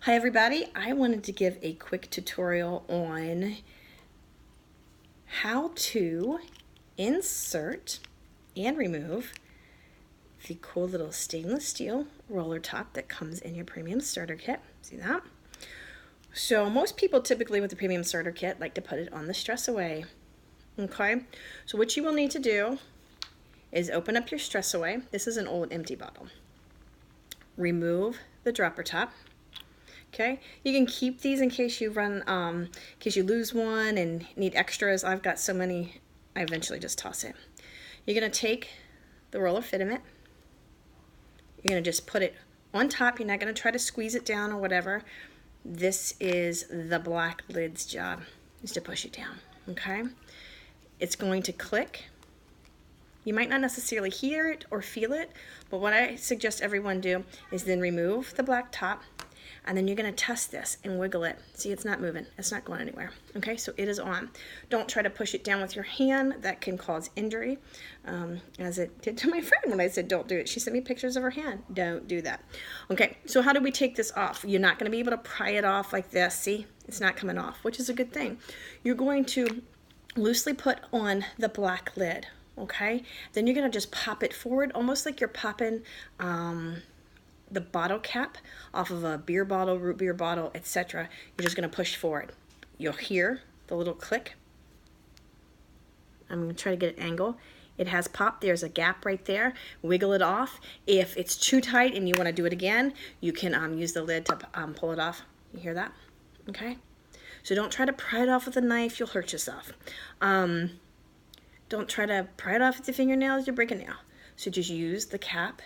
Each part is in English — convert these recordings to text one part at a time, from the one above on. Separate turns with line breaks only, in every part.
Hi everybody, I wanted to give a quick tutorial on how to insert and remove the cool little stainless steel roller top that comes in your premium starter kit. See that? So most people typically with the premium starter kit like to put it on the stress away. Okay, so what you will need to do is open up your stress away. This is an old empty bottle. Remove the dropper top. Okay, you can keep these in case you run, in case you lose one and need extras. I've got so many, I eventually just toss it. You're gonna take the roller filament. You're gonna just put it on top. You're not gonna try to squeeze it down or whatever. This is the black lid's job, is to push it down, okay? It's going to click. You might not necessarily hear it or feel it, but what I suggest everyone do is then remove the black top, and then you're going to test this and wiggle it. See, it's not moving. It's not going anywhere. Okay, so it is on. Don't try to push it down with your hand. That can cause injury, as it did to my friend when I said don't do it. She sent me pictures of her hand. Don't do that. Okay, so how do we take this off? You're not going to be able to pry it off like this. See, it's not coming off, which is a good thing. You're going to loosely put on the black lid. Okay, then you're going to just pop it forward, almost like you're popping the bottle cap off of a beer bottle, root beer bottle, etc. You're just going to push forward. You'll hear the little click. I'm going to try to get an angle. It has popped. There's a gap right there. Wiggle it off. If it's too tight and you want to do it again, you can use the lid to pull it off. You hear that? Okay. So don't try to pry it off with a knife. You'll hurt yourself. Don't try to pry it off with your fingernails. You'll break a nail. So just use the cap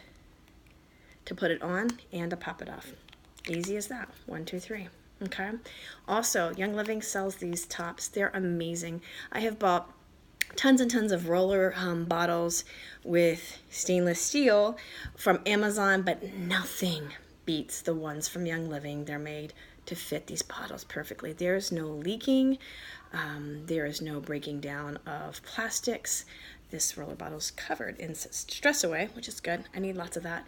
to put it on and to pop it off. Easy as that. 1, 2, 3. Okay. Also, Young Living sells these tops. They're amazing. I have bought tons and tons of roller bottles with stainless steel from Amazon, but nothing beats the ones from Young Living. They're made to fit these bottles perfectly. There's no leaking. There is no breaking down of plastics. This roller bottle is covered in stress away, which is good. I need lots of that.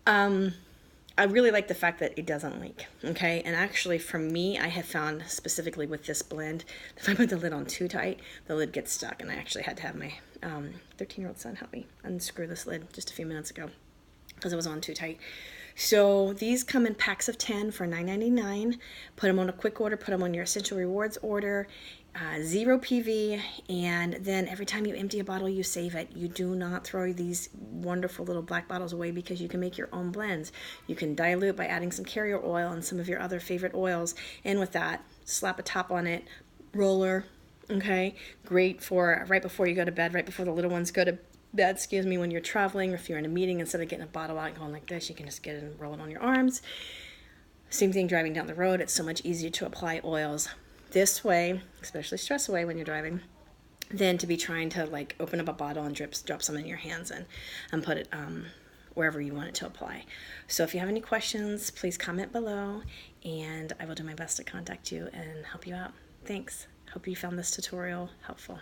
I really like the fact that it doesn't leak, okay? And actually, for me, I have found specifically with this blend, if I put the lid on too tight, the lid gets stuck, and I actually had to have my 13-year-old son help me unscrew this lid just a few minutes ago because it was on too tight. So these come in packs of 10 for $9.99. Put them on a quick order, put them on your Essential Rewards order, 0 PV, and then every time you empty a bottle, you save it. You do not throw these wonderful little black bottles away because you can make your own blends. You can dilute by adding some carrier oil and some of your other favorite oils, and with that, slap a top on it, roller, okay? Great for right before you go to bed, right before the little ones go to bed, excuse me, when you're traveling or if you're in a meeting, instead of getting a bottle out and going like this, you can just get it and roll it on your arms. Same thing driving down the road. It's so much easier to apply oils this way, especially stress away when you're driving, than to be trying to like open up a bottle and drop some in your hands and put it wherever you want it to apply. So if you have any questions, please comment below and I will do my best to contact you and help you out. Thanks. Hope you found this tutorial helpful.